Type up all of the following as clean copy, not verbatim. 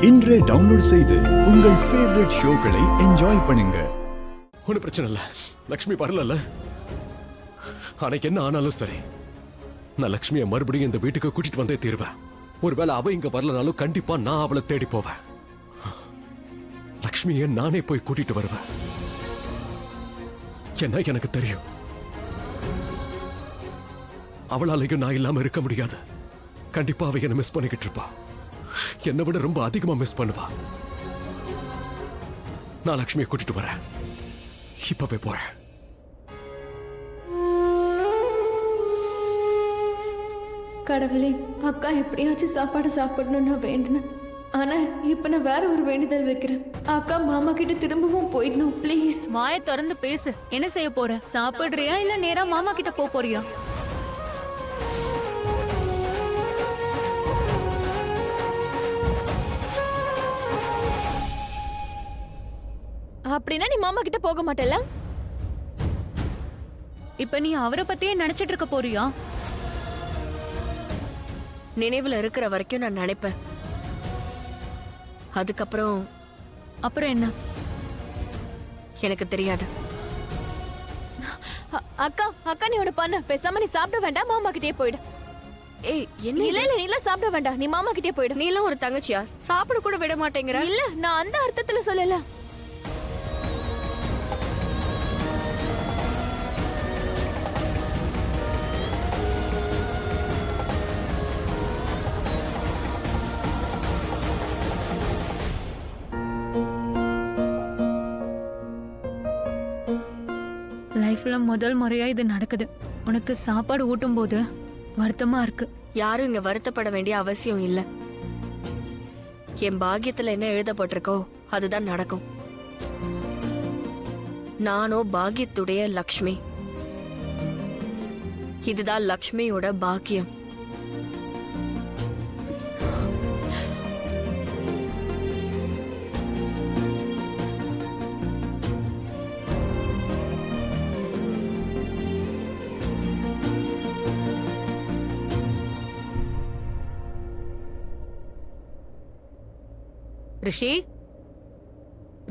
இன்றே டவுன்லோட் செய்து உங்கள் ஃபேவரட் ஷோக்களை என்ஜாய் பண்ணுங்க. ஒன்றும் பிரச்சனை இல்லை, லக்ஷ்மி வரல. அன்னைக்கு என்ன ஆனாலும் சரி, நான் லக்ஷ்மியை மறுபடியும் இந்த வீட்டுக்கு கூட்டிட்டு வந்தே தீருவேன். ஒருவேளை அவ இங்க வரலனாலும் கண்டிப்பா நான் அவளை தேடி போவேன். லக்ஷ்மியை நானே போய் கூட்டிட்டு வருவேன். என்ன எனக்கு தெரியும், அவளாலையும் நான் இல்லாம இருக்க முடியாது. கண்டிப்பா அவ என்ன மிஸ் பண்ணிக்கிட்டு இருப்பா, என்னை விட ரொம்ப அதிகமா மிஸ் பண்ணுவா. நான் லக்ஷ்மியை கூட்டிட்டு வரேன், இப்பவே போறேன். கடவுளே, அக்கா எப்படியாச்சும் சாப்பாடு சாப்பிடணும்னு நான் வேண்டினேன். ஆனா இப்ப நான் வேற ஒரு வேண்டுதல் வைக்கிறேன். அக்கா மாமா கிட்ட திரும்பவும் போயிடணும் ப்ளீஸ். வாயை திறந்து பேசு. என்ன செய்ய போற? சாப்பிடுறியா இல்ல நேரா மாமா கிட்ட போறியா? அப்படின்னா நீ மாமா கிட்ட போக மாட்டல? இப்ப நீ அவரை பத்தியே நினைச்சிட்டு இருக்க போறியா? நினைவுல இருக்கிற வரைக்கும் நான் நினைப்பேன். அதுக்கப்புறம் அப்புறம் என்ன எனக்கு தெரியாது. அக்கா அக்கா நீ ஒண்ணு பண்ணு, பேசாம நீ சாப்பிட வேண்டாம், மாமா கிட்டே போயிடு. ஏய் என்ன இல்ல இல்ல, நீ எல்லாம் சாப்பிட வேண்டாம், நீ மாமா கிட்டே போயிடு. நீ எல்லாம் ஒரு தங்கச்சியா? சாப்பிட கூட விட மாட்டேங்கிற. இல்ல, நான் அந்த அர்த்தத்துல சொல்லல. லைஃப்ல முதல் முறையா இது நடக்குது. உனக்கு சாப்பாடு ஊட்டும் போது வருத்தமா இருக்கு. யாரும் இங்க வருத்தப்பட வேண்டிய அவசியம் இல்ல. என் பாக்கியத்துல என்ன எழுதப்பட்டிருக்கோ அதுதான் நடக்கும். நானோ பாக்கியத்துடைய லக்ஷ்மி. இதுதான் லக்ஷ்மியோட பாக்கியம். ரிஷி,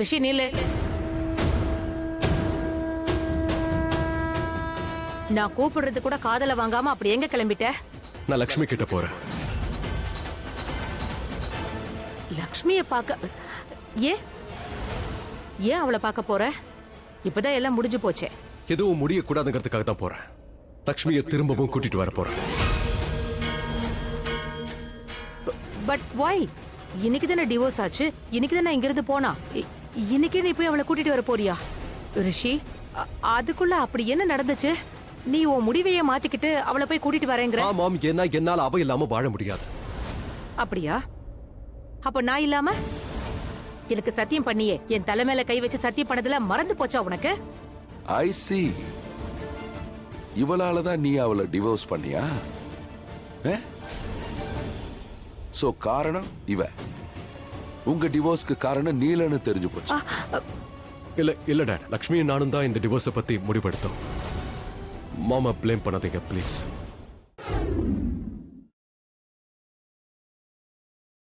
ரிஷி நீலு, நான் கூப்பிடுறது கூட காதல வாங்காம அப்படி எங்க கிளம்பிட்ட? நான் லக்ஷ்மி கிட்ட போறேன். லக்ஷ்மிய பார்க்க? ஏன் ஏன் அவளை பார்க்க போற? இப்பதான் எல்லாம் முடிஞ்சு போச்சே. எதுவும் முடியக்கூடாதுங்கிறதுக்காக தான் போறேன். லக்ஷ்மியை திரும்பவும் கூட்டிட்டு வர போறேன். But why? இன்னைக்கு தானே டிவோர்ஸ் ஆச்சு, இன்னைக்கு தானே இங்க இருந்து போனா, இன்னைக்கு நீ போய் அவளை கூட்டிட்டு வர போறியா? ரிஷி, அதுக்குள்ள அப்படி என்ன நடந்துச்சு? நீ உன் முடிவையே மாத்திக்கிட்டு அவளை போய் கூட்டிட்டு வரேங்கிற? ஆமாம், ஏன்னா என்னால அவ இல்லாம வாழ முடியாது. அப்படியா? அப்ப நான் இல்லாம? எனக்கு சத்தியம் பண்ணியே, என் தலை மேல கை வச்சு சத்தியம் பண்ணதுல மறந்து போச்சா உனக்கு? ஐ see. இவளாலதான் நீ அவளை டிவோர்ஸ் பண்ணியா? சோ காரணம் இவ. உங்க டிவோர்ஸ்க்கு காரணம் நீலன்னு தெரிஞ்சு போச்சு. இல்ல இல்ல டாட், லக்ஷ்மியும் நானும் தான் இந்த டிவோர்ஸை பத்தி முடிவெடுத்தோம். மாமா ப்ளேம் பண்ணாதீங்க ப்ளீஸ்.